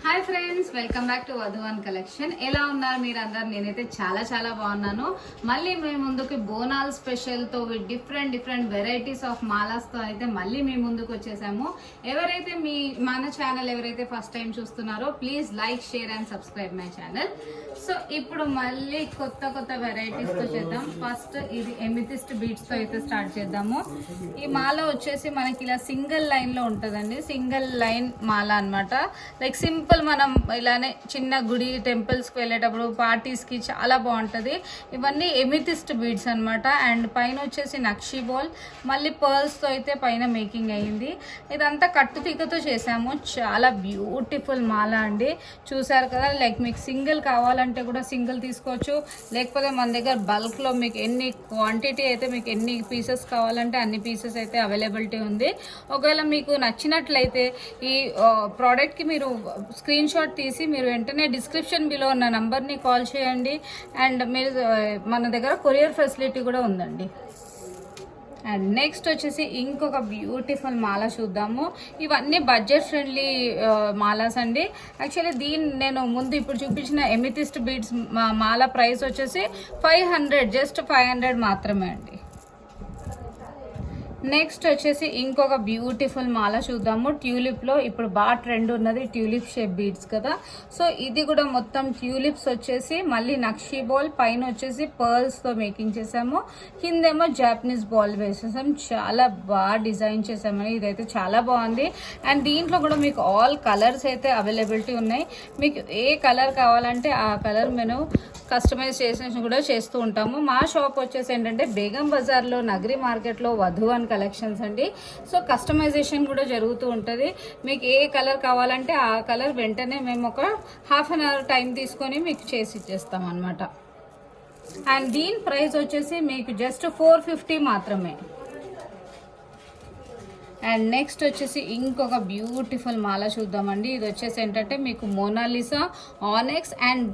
Hi friends, welcome back to Vadhuvan collection. ఎలా ఉన్నారు మీరు అందరు? నేనైతే చాలా బాగున్నాను. మళ్ళీ మేము ముందుకు బోనాల్ స్పెషల్తో విత్ డిఫరెంట్ వెరైటీస్ ఆఫ్ మాలాస్తో అయితే మళ్ళీ మేము ముందుకు వచ్చేసాము. ఎవరైతే మన ఛానల్ ఎవరైతే ఫస్ట్ టైం చూస్తున్నారో please like, share and subscribe my channel. So ఇప్పుడు మళ్ళీ కొత్త వెరైటీస్తో చేద్దాం. ఫస్ట్ ఇది ఎమితిస్ట్ బీడ్స్తో అయితే స్టార్ట్ చేద్దాము. ఈ మాల వచ్చేసి మనకి ఇలా సింగిల్ లైన్లో ఉంటుందండి. సింగిల్ లైన్ మాల అనమాట. లైక్ సింపుల్ మనం ఇలానే చిన్న గుడి టెంపుల్స్కి వెళ్ళేటప్పుడు పార్టీస్కి చాలా బాగుంటుంది. ఇవన్నీ ఎమితిస్ట్ బీడ్స్ అనమాట. అండ్ పైన వచ్చేసి నక్షి బాల్, మళ్ళీ పర్ల్స్తో అయితే పైన మేకింగ్ అయ్యింది. ఇదంతా కట్టుతీగతో చేసాము. చాలా బ్యూటిఫుల్ మాల అండి. చూసారు కదా. లైక్ మీకు సింగిల్ కావాలంటే కూడా సింగిల్ తీసుకోవచ్చు, లేకపోతే మన దగ్గర బల్క్లో మీకు ఎన్ని క్వాంటిటీ అయితే మీకు ఎన్ని పీసెస్ కావాలంటే అన్ని పీసెస్ అయితే అవైలబిలిటీ ఉంది. ఒకవేళ మీకు నచ్చినట్లయితే ఈ ప్రోడక్ట్కి మీరు స్క్రీన్ షాట్ తీసి మీరు వెంటనే డిస్క్రిప్షన్ బిలో ఉన్న నంబర్ని కాల్ చేయండి. అండ్ మీరు మన దగ్గర కొరియర్ ఫెసిలిటీ కూడా ఉందండి. అండ్ నెక్స్ట్ వచ్చేసి ఇంకొక బ్యూటిఫుల్ మాల చూద్దాము. ఇవన్నీ బడ్జెట్ ఫ్రెండ్లీ మాలాస్ అండి. యాక్చువల్లీ నేను ముందు ఇప్పుడు చూపించిన ఎమితిస్ట్ బీడ్స్ మాల ప్రైస్ వచ్చేసి 500, జస్ట్ 500 మాత్రమే అండి. నెక్స్ట్ వచ్చేసి ఇంకొక బ్యూటిఫుల్ మాల చూద్దాము. ట్యూలిప్లో ఇప్పుడు బాగా ట్రెండ్ ఉన్నది ట్యూలిప్ షేప్ బీడ్స్ కదా. సో ఇది కూడా మొత్తం ట్యూలిప్స్ వచ్చేసి మళ్ళీ నక్షి బాల్, పైన వచ్చేసి పర్ల్స్తో మేకింగ్ చేసాము. కిందేమో జాపనీస్ బాల్ వేసేసాం. చాలా బాగా డిజైన్ చేసామని ఇదైతే చాలా బాగుంది. అండ్ దీంట్లో కూడా మీకు ఆల్ కలర్స్ అయితే అవైలబిలిటీ ఉన్నాయి. మీకు ఏ కలర్ కావాలంటే ఆ కలర్ మేము కస్టమైజేషన్ కూడా చేస్తూ ఉంటాము. మా షాప్ వచ్చేసి ఏంటంటే బేగం బజార్లో నగరి మార్కెట్లో వధువన్ కలెక్షన్స్ అండి. సో కస్టమైజేషన్ కూడా జరుగుతూ ఉంటుంది. మీకు ఏ కలర్ కావాలంటే ఆ కలర్ వెంటనే మేము ఒక ½ అన్ అవర్ టైం తీసుకొని మీకు చేసి ఇచ్చేస్తాం అనమాట. అండ్ దీని ప్రైస్ వచ్చేసి మీకు జస్ట్ 450 మాత్రమే. అండ్ నెక్స్ట్ వచ్చేసి ఇంకొక బ్యూటిఫుల్ మాల చూద్దామండి. ఇది వచ్చేసి ఏంటంటే మీకు మోనాలిసా, ఆనెక్స్ and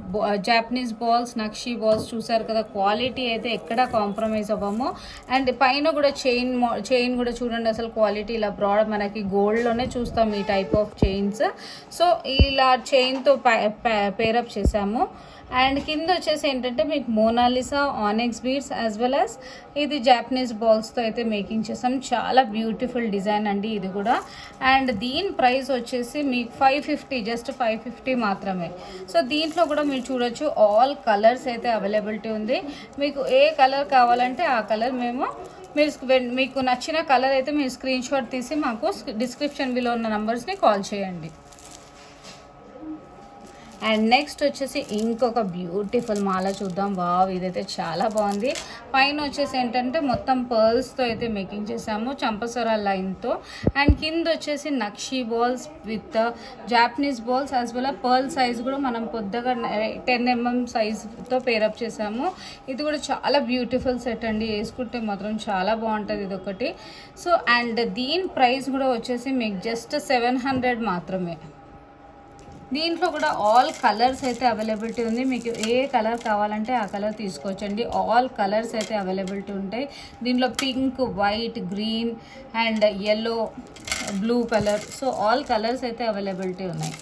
Japanese balls, nakshi balls చూసారు కదా. క్వాలిటీ అయితే ఎక్కడ కాంప్రమైజ్ అవ్వము. అండ్ పైన కూడా చైన్ కూడా చూడండి. అసలు క్వాలిటీ ఇలా బ్రాడ్ మనకి గోల్డ్లోనే చూస్తాం ఈ టైప్ ఆఫ్ చైన్స్. సో ఇలా చైన్తో పేరప్ చేసాము. అండ్ కింద వచ్చేసి ఏంటంటే మీకు Mona Lisa, onyx beads as well as ఇది జాపనీస్ బాల్స్తో అయితే మేకింగ్ చేసాం. చాలా బ్యూటిఫుల్ డిజైన్ అండి ఇది కూడా. అండ్ దీని ప్రైస్ వచ్చేసి మీకు 550, జస్ట్ 550 మాత్రమే. సో దీంట్లో కూడా మీరు చూడొచ్చు ఆల్ కలర్స్ అయితే అవైలబిలిటీ ఉంది. మీకు ఏ కలర్ కావాలంటే ఆ కలర్ మీకు నచ్చిన కలర్ అయితే మీరు స్క్రీన్ షాట్ తీసి మాకు డిస్క్రిప్షన్ బిలో ఉన్న నంబర్స్ని కాల్ చేయండి. అండ్ నెక్స్ట్ వచ్చేసి ఇంకొక బ్యూటిఫుల్ మాల చూద్దాం. వావ్, ఇదైతే చాలా బాగుంది. పైన వచ్చేసి ఏంటంటే మొత్తం పర్ల్స్తో అయితే మేకింగ్ చేసాము, చంపసరా లైన్తో. అండ్ కింద వచ్చేసి nakshi balls with Japanese balls as well pearl size కూడా మనం కొద్దిగా 10 mm సైజ్తో పేరప్ చేసాము. ఇది కూడా చాలా బ్యూటిఫుల్ సెట్ అండి. వేసుకుంటే మాత్రం చాలా బాగుంటుంది ఇదొకటి. సో అండ్ దీని ప్రైస్ కూడా వచ్చేసి మీకు జస్ట్ 700 మాత్రమే. దీంట్లో కూడా ఆల్ కలర్స్ అయితే అవైలబిలిటీ ఉంది. మీకు ఏ కలర్ కావాలంటే ఆ కలర్ తీసుకోవచ్చండి. ఆల్ కలర్స్ అయితే అవైలబిలిటీ ఉంటాయి. దీంట్లో pink, white, green and yellow, blue colour. So all colours అయితే అవైలబిలిటీ ఉన్నాయి.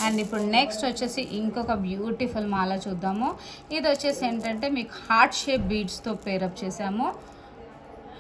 అండ్ ఇప్పుడు నెక్స్ట్ వచ్చేసి ఇంకొక బ్యూటిఫుల్ మాల చూద్దాము. ఇది వచ్చేసి ఏంటంటే మీకు హార్ట్ షేప్ బీడ్స్తో పేరప్ చేసాము.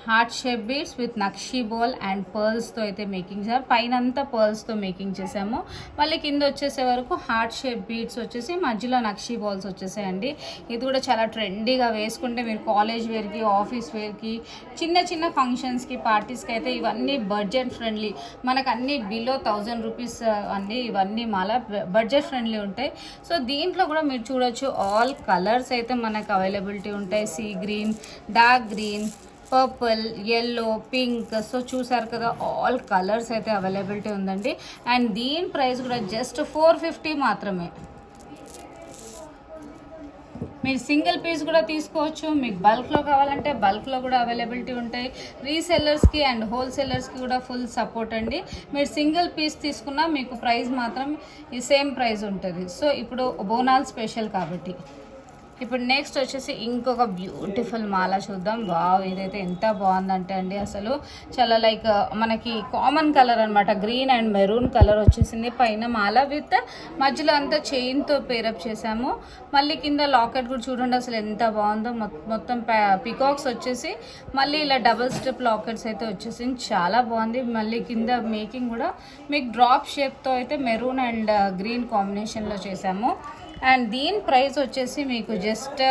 Heart shape beads with nakshi ball and పర్ల్స్తో అయితే మేకింగ్ చేసాము. పైన అంతా పర్ల్స్తో మేకింగ్ చేసాము. మళ్ళీ కింద వచ్చేసే వరకు హార్ట్ షేప్ బీడ్స్ వచ్చేసి మధ్యలో నక్షి బాల్స్ వచ్చేసాయండి. ఇది కూడా చాలా ట్రెండీగా వేసుకుంటే మీరు కాలేజ్ వేర్కి, ఆఫీస్ వేర్కి, చిన్న ఫంక్షన్స్కి, పార్టీస్కి అయితే ఇవన్నీ బడ్జెట్ ఫ్రెండ్లీ. మనకు అన్నీ బిలో 1000 రూపీస్ అండి. ఇవన్నీ మాల బడ్జెట్ ఫ్రెండ్లీ ఉంటాయి. సో దీంట్లో కూడా మీరు చూడొచ్చు ఆల్ కలర్స్ అయితే మనకు అవైలబిలిటీ ఉంటాయి. Sea green, dark green, purple, yellow, pink. So చూసారు కదా ఆల్ కలర్స్ అయితే అవైలబిలిటీ ఉందండి. అండ్ దీని ప్రైస్ కూడా జస్ట్ 450 మాత్రమే. మీరు సింగిల్ పీస్ కూడా తీసుకోవచ్చు. మీకు బల్క్లో కావాలంటే బల్క్లో కూడా అవైలబిలిటీ ఉంటాయి. రీసెల్లర్స్కి అండ్ హోల్సేలర్స్కి కూడా ఫుల్ సపోర్ట్ అండి. మీరు సింగిల్ పీస్ తీసుకున్నా మీకు ప్రైస్ మాత్రం ఈ సేమ్ ప్రైస్ ఉంటుంది. సో ఇప్పుడు బోనాల్ స్పెషల్ కాబట్టి ఇప్పుడు నెక్స్ట్ వచ్చేసి ఇంకొక బ్యూటిఫుల్ మాల చూద్దాం. వావ్, ఇదైతే ఎంత బాగుందంటే అండి అసలు చాలా లైక్ మనకి కామన్ కలర్ అనమాట, గ్రీన్ అండ్ మెరూన్ కలర్ వచ్చేసింది. పైన మాల విత్ మధ్యలో అంతా చైన్తో పేరప్ చేసాము. మళ్ళీ కింద లాకెట్ కూడా చూడండి అసలు ఎంత బాగుందో. మొత్తం పికాక్స్ వచ్చేసి మళ్ళీ ఇలా డబుల్ స్ట్రిప్ లాకెట్స్ అయితే వచ్చేసింది, చాలా బాగుంది. మళ్ళీ కింద మేకింగ్ కూడా మీకు డ్రాప్ షేప్తో అయితే మెరూన్ అండ్ గ్రీన్ కాంబినేషన్లో చేసాము. అండ్ దీని ప్రైస్ వచ్చేసి మీకు జస్ట్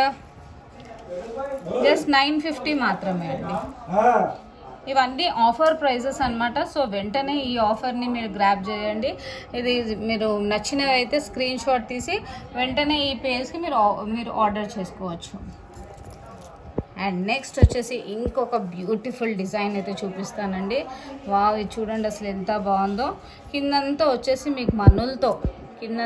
950 మాత్రమే అండి. ఇవన్నీ ఆఫర్ ప్రైజెస్ అనమాట. సో వెంటనే ఈ ఆఫర్ని మీరు గ్రాబ్ చేయండి. ఇది మీరు నచ్చినవి అయితే స్క్రీన్ షాట్ తీసి వెంటనే ఈ పేజ్కి మీరు ఆర్డర్ చేసుకోవచ్చు. అండ్ నెక్స్ట్ వచ్చేసి ఇంకొక బ్యూటిఫుల్ డిజైన్ అయితే చూపిస్తానండి. వావ్, ఇది చూడండి అసలు ఎంత బాగుందో. కిందంతా వచ్చేసి మీకు మనులతో కింద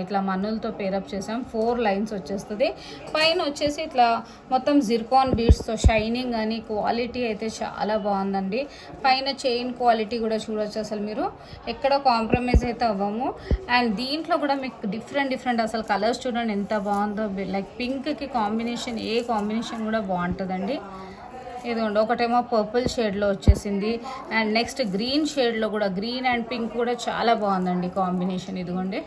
ఇట్లా మనులతో పేరప్ చేసాం. 4 లైన్స్ వచ్చేస్తుంది. పైన వచ్చేసి ఇట్లా మొత్తం జిర్కాన్ బీడ్స్తో షైనింగ్ అని క్వాలిటీ అయితే చాలా బాగుందండి. పైన చైన్ క్వాలిటీ కూడా చూడొచ్చు, అసలు మీరు ఎక్కడ కాంప్రమైజ్ అయితే అవ్వము. అండ్ దీంట్లో కూడా మీకు డిఫరెంట్ అసలు కలర్స్ చూడండి ఎంత బాగుందో. లైక్ పింక్కి కాంబినేషన్, ఏ కాంబినేషన్ కూడా బాగుంటుందండి. ఇదిగోండి, ఒకటేమో పర్పుల్ షేడ్లో వచ్చేసింది. అండ్ నెక్స్ట్ గ్రీన్ షేడ్లో కూడా, గ్రీన్ అండ్ పింక్ కూడా చాలా బాగుందండి కాంబినేషన్. ఇదిగోండి,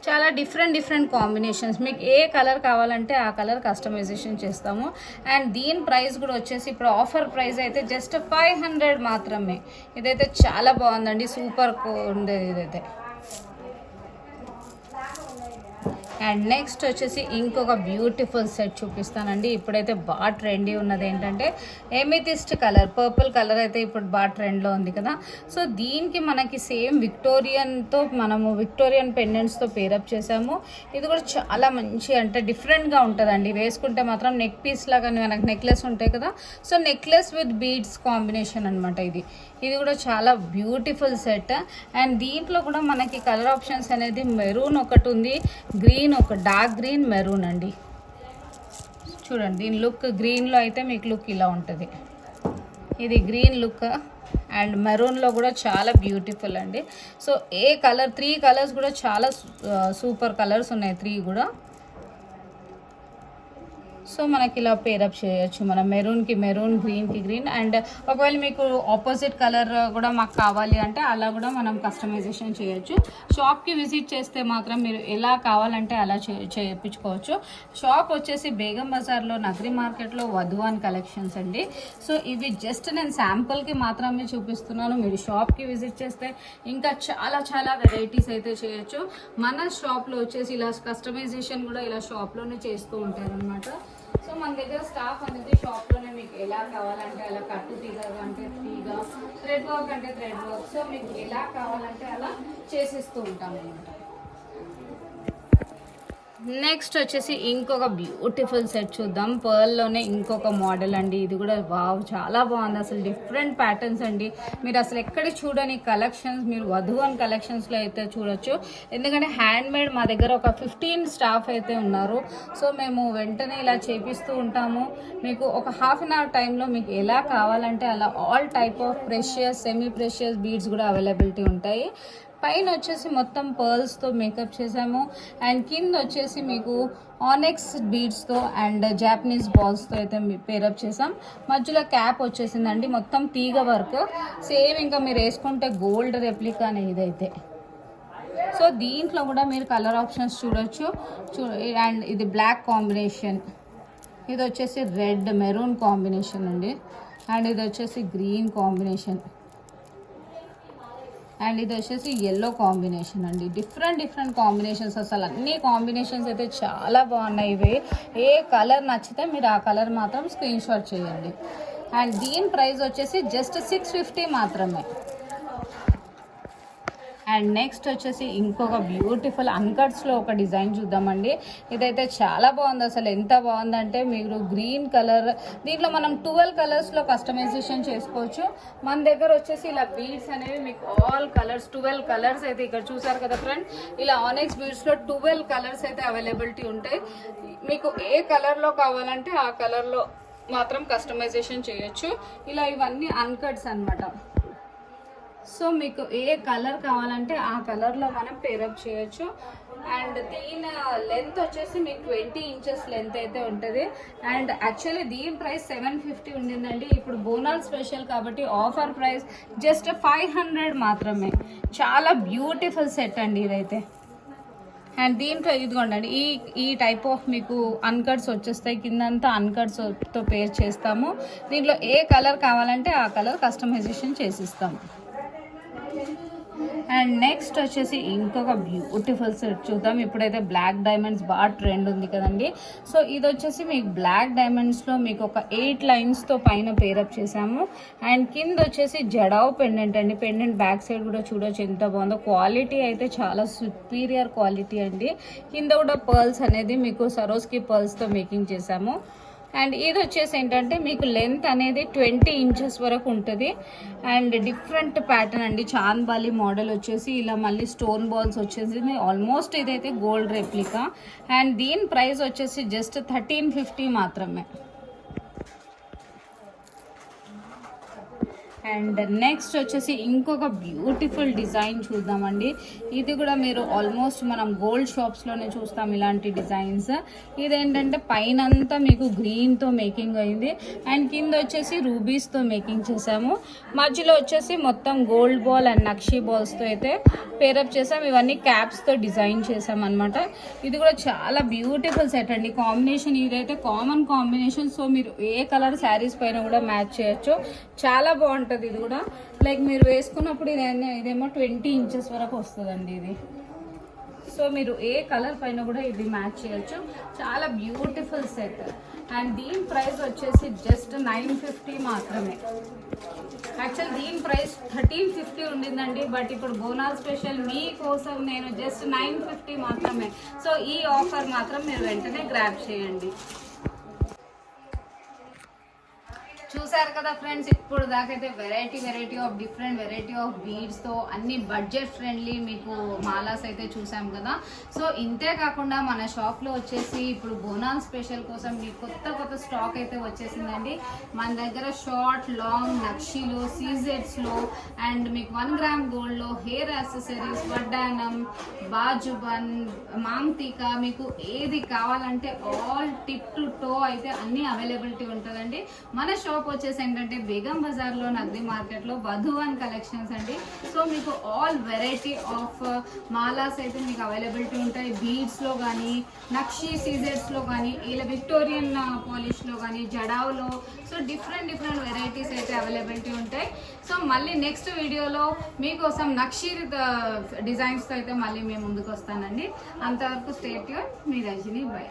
చాలా డిఫరెంట్ కాంబినేషన్స్. మీకు ఏ కలర్ కావాలంటే ఆ కలర్ కస్టమైజేషన్ చేస్తాము. అండ్ దీని ప్రైస్ కూడా వచ్చేసి ఇప్పుడు ఆఫర్ ప్రైస్ అయితే జస్ట్ 500 మాత్రమే. ఇదైతే చాలా బాగుందండి, సూపర్ ఉంది ఇదైతే. అండ్ నెక్స్ట్ వచ్చేసి ఇంకొక బ్యూటిఫుల్ సెట్ చూపిస్తానండి. ఇప్పుడైతే బాగా ట్రెండీ ఉన్నది ఏంటంటే ఎమితిస్ట్ కలర్, పర్పుల్ కలర్ అయితే ఇప్పుడు బాగా ట్రెండ్లో ఉంది కదా. సో దీనికి మనకి సేమ్ విక్టోరియన్ పెండెంట్స్తో పేరప్ చేసాము. ఇది కూడా చాలా మంచి అంటే డిఫరెంట్గా ఉంటుందండి. వేసుకుంటే మాత్రం నెక్ పీస్ లాగా మనకు నెక్లెస్ ఉంటాయి కదా, so necklace with beads combination అనమాట ఇది కూడా చాలా బ్యూటిఫుల్ సెట్. అండ్ దీంట్లో కూడా మనకి కలర్ ఆప్షన్స్ అనేది మెరూన్ ఒకటి ఉంది, గ్రీన్, ఒక డార్క్ గ్రీన్, మెరూన్ అండి. చూడండి దీని లుక్, గ్రీన్లో అయితే మీకు లుక్ ఇలా ఉంటుంది. ఇది గ్రీన్ లుక్ అండ్ మెరూన్లో కూడా చాలా బ్యూటిఫుల్ అండి. సో ఏ కలర్, 3 కలర్స్ కూడా చాలా సూపర్ కలర్స్ ఉన్నాయి, 3 కూడా. సో మనకి ఇలా పేరప్ చేయొచ్చు, మనం మెరూన్కి మెరూన్, గ్రీన్కి గ్రీన్. అండ్ ఒకవేళ మీకు ఆపోజిట్ కలర్ కూడా మాకు కావాలి అంటే అలా కూడా మనం కస్టమైజేషన్ చేయొచ్చు. షాప్కి విజిట్ చేస్తే మాత్రం మీరు ఎలా కావాలంటే అలా చేయించుకోవచ్చు. షాప్ వచ్చేసి బేగం బజార్లో, నగరి మార్కెట్లో వధువాన్ కలెక్షన్స్ అండి. సో ఇవి జస్ట్ నేను శాంపుల్కి మాత్రమే చూపిస్తున్నాను. మీరు షాప్కి విజిట్ చేస్తే ఇంకా చాలా వెరైటీస్ అయితే చేయొచ్చు. మన షాప్లో వచ్చేసి ఇలా కస్టమైజేషన్ కూడా ఇలా షాప్లోనే చేస్తూ ఉంటారనమాట. సో మన దగ్గర స్టాఫ్ అనేది షాప్లోనే మీకు ఎలా కావాలంటే అలా, కట్టు తీగ అంటే తీగ, థ్రెడ్ వర్క్ అంటే థ్రెడ్ వర్క్, సో మీకు ఎలా కావాలంటే అలా చేసేస్తూ ఉంటాం అనమాట. నెక్స్ట్ వచ్చేసి ఇంకొక బ్యూటిఫుల్ సెట్ చూద్దాం. పర్ల్లోనే ఇంకొక మోడల్ అండి. ఇది కూడా వావ్, చాలా బాగుంది. అసలు డిఫరెంట్ ప్యాటర్న్స్ అండి. మీరు అసలు ఎక్కడ చూడని కలెక్షన్స్ మీరు వధువన్ కలెక్షన్స్లో అయితే చూడొచ్చు. ఎందుకంటే హ్యాండ్ మేడ్ మా దగ్గర ఒక 15 స్టాఫ్ అయితే ఉన్నారు. సో మేము వెంటనే ఇలా చేపిస్తూ ఉంటాము. మీకు ఒక హాఫ్ అన్ అవర్ టైంలో మీకు ఎలా కావాలంటే అలా all type of precious, semi precious beads కూడా అవైలబిలిటీ ఉంటాయి. పైన వచ్చేసి మొత్తం పర్ల్స్తో మేకప్ చేసాము. అండ్ కింద వచ్చేసి మీకు ఆనెక్స్ బీడ్స్తో అండ్ జాపనీస్ బాల్స్తో అయితే పేరప్ చేసాం. మధ్యలో క్యాప్ వచ్చేసిందండి, మొత్తం తీగ వర్క్, సేమ్ ఇంకా మీరు వేసుకుంటే గోల్డ్ రెప్లికా అనేది ఇదైతే. సో దీంట్లో కూడా మీరు కలర్ ఆప్షన్స్ చూడొచ్చు. అండ్ ఇది బ్లాక్ కాంబినేషన్, ఇది వచ్చేసి రెడ్ మెరూన్ కాంబినేషన్ అండి. అండ్ ఇది వచ్చేసి గ్రీన్ కాంబినేషన్, అండ్ ఇది వచ్చేసి ఎల్లో కాంబినేషన్ అండి. డిఫరెంట్ కాంబినేషన్స్, అసలు అన్ని కాంబినేషన్స్ అయితే చాలా బాగున్నాయి. ఇవి ఏ కలర్ నచ్చితే మీరు ఆ కలర్ మాత్రం స్క్రీన్ షాట్ చేయండి. అండ్ దీని ప్రైస్ వచ్చేసి జస్ట్ 650 మాత్రమే. అండ్ నెక్స్ట్ వచ్చేసి ఇంకొక బ్యూటిఫుల్ అన్కట్స్లో ఒక డిజైన్ చూద్దామండి. ఇదైతే చాలా బాగుంది, అసలు ఎంత బాగుందంటే మీరు గ్రీన్ కలర్, దీంట్లో మనం 12 కలర్స్లో కస్టమైజేషన్ చేసుకోవచ్చు. మన దగ్గర వచ్చేసి ఇలా బీడ్స్ అనేవి మీకు ఆల్ కలర్స్, 12 కలర్స్ అయితే ఇక్కడ చూసారు కదా ఫ్రెండ్. ఇలా ఆనెక్స్ బీడ్స్లో 12 కలర్స్ అయితే అవైలబిలిటీ ఉంటాయి. మీకు ఏ కలర్లో కావాలంటే ఆ కలర్లో మాత్రం కస్టమైజేషన్ చేయొచ్చు. ఇలా ఇవన్నీ అన్కట్స్ అనమాట. సో మీకు ఏ కలర్ కావాలంటే ఆ కలర్లో మనం పేరప్ చేయొచ్చు. అండ్ దీని లెంత్ వచ్చేసి మీకు 20 ఇంచెస్ లెంత్ అయితే ఉంటుంది. అండ్ యాక్చువల్లీ దీని ప్రైస్ 750 ఉండిందండి. ఇప్పుడు బోనాల్ స్పెషల్ కాబట్టి ఆఫర్ ప్రైస్ జస్ట్ 500 మాత్రమే. చాలా బ్యూటిఫుల్ సెట్ అండి ఇదైతే. అండ్ దీంట్లో ఇదిగోండి ఈ టైప్ ఆఫ్ మీకు అన్కట్స్ వచ్చేస్తాయి. కిందంతా అన్కట్స్తో పేర్ చేస్తాము. దీంట్లో ఏ కలర్ కావాలంటే ఆ కలర్ కస్టమైజేషన్ చేసిస్తాము. అండ్ నెక్స్ట్ వచ్చేసి ఇంకొక బ్యూటిఫుల్ సెట్ చూద్దాం. ఇప్పుడైతే బ్లాక్ డైమండ్స్ బాగా ట్రెండ్ ఉంది కదండి. సో ఇది వచ్చేసి మీకు బ్లాక్ డైమండ్స్లో మీకు ఒక 8 లైన్స్తో పైన పేరప్ చేసాము. అండ్ కింద వచ్చేసి జడావ్ పెండెంట్ అండి. పెండెంట్ బ్యాక్ సైడ్ కూడా చూడొచ్చు ఎంత బాగుందో. క్వాలిటీ అయితే చాలా సుపీరియర్ క్వాలిటీ అండి. కింద కూడా పర్ల్స్ అనేది మీకు సరోస్కి పర్ల్స్తో మేకింగ్ చేసాము. అండ్ ఇది వచ్చేసి ఏంటంటే మీకు లెంత్ అనేది 20 ఇంచెస్ వరకు ఉంటుంది. అండ్ డిఫరెంట్ ప్యాటర్న్ అండి. చాంద్బాలి మోడల్ వచ్చేసి ఇలా మళ్ళీ స్టోన్ బాల్స్ వచ్చేసి ఆల్మోస్ట్ ఇదైతే గోల్డ్ రెప్లికా. అండ్ దీని ప్రైస్ వచ్చేసి జస్ట్ 1350 మాత్రమే. అండ్ నెక్స్ట్ వచ్చేసి ఇంకొక బ్యూటిఫుల్ డిజైన్ చూద్దామండి. ఇది కూడా మీరు ఆల్మోస్ట్ మనం గోల్డ్ షాప్స్లోనే చూస్తాం ఇలాంటి డిజైన్స్. ఇదేంటంటే పైన అంతా మీకు గ్రీన్తో మేకింగ్ అయింది. అండ్ కింద వచ్చేసి రూబీస్తో మేకింగ్ చేసాము. మధ్యలో వచ్చేసి మొత్తం గోల్డ్ బాల్ అండ్ నక్షీ బాల్స్తో అయితే పేరప్ చేసాం. ఇవన్నీ క్యాప్స్తో డిజైన్ చేసాం అనమాట. ఇది కూడా చాలా బ్యూటిఫుల్ సెట్ అండి. కాంబినేషన్ ఇదైతే కామన్ కాంబినేషన్. సో మీరు ఏ కలర్ శారీస్ పైన కూడా మ్యాచ్ చేయొచ్చు. చాలా బాగుంటుంది. ఇది కూడా లైక్ మీరు వేసుకున్నప్పుడు ఇదేమో 20 ఇంచెస్ వరకు వస్తుందండి ఇది. సో మీరు ఏ కలర్ పైన కూడా ఇది మ్యాచ్ చేయొచ్చు. చాలా బ్యూటిఫుల్ సెట్. అండ్ దీని ప్రైస్ వచ్చేసి జస్ట్ 950 మాత్రమే. యాక్చువల్ దీని ప్రైస్ 1350 ఉండిందండి. బట్ ఇప్పుడు బోనాల్ స్పెషల్ మీకోసం నేను జస్ట్ 950 మాత్రమే. సో ఈ ఆఫర్ మాత్రం మీరు వెంటనే గ్రాబ్ చేయండి. చూసారు కదా ఫ్రెండ్స్, ఇప్పుడు దాకైతే variety of different variety of బీడ్స్తో అన్ని బడ్జెట్ ఫ్రెండ్లీ మీకు మాలాస్ అయితే చూసాం కదా. సో ఇంతే కాకుండా మన షాప్లో వచ్చేసి ఇప్పుడు బోనాల్ స్పెషల్ కోసం మీకు కొత్త స్టాక్ అయితే వచ్చేసిందండి. మన దగ్గర షార్ట్ లాంగ్ నక్షీలో సీజెట్స్లో అండ్ మీకు 1 గ్రామ్ గోల్డ్లో హెయిర్ యాక్సెసరీస్, వడ్డానం, బాజుబన్, మాంగ్టీకా మీకు ఏది కావాలంటే ఆల్ టిప్ టు టో అయితే అన్ని అవైలబిలిటీ ఉంటుందండి. మన షాప్ వచ్చేసి ఏంటంటే బేగం బజార్ లో నగది మార్కెట్ లో వధువన్ కలెక్షన్స్ అండి. సో మీకు ఆల్ వెరైటీ ఆఫ్ మాలాస్ అయితే మీకు అవైలబిలిటీ ఉంటాయి. బీడ్స్ లో కానీ, నక్షీ సీజెట్స్ లో కానీ, ఇలా విక్టోరియన్ పాలిష్ లో కానీ, జడావ్లో, సో డిఫరెంట్ వెరైటీస్ అయితే అవైలబిలిటీ ఉంటాయి. సో మళ్ళీ నెక్స్ట్ వీడియోలో మీకోసం నక్షీ డిజైన్స్ తో అయితే మళ్ళీ మేము ముందుకు వస్తానండి. అంతవరకు స్టే ట్యూన్. మీ రజని బై.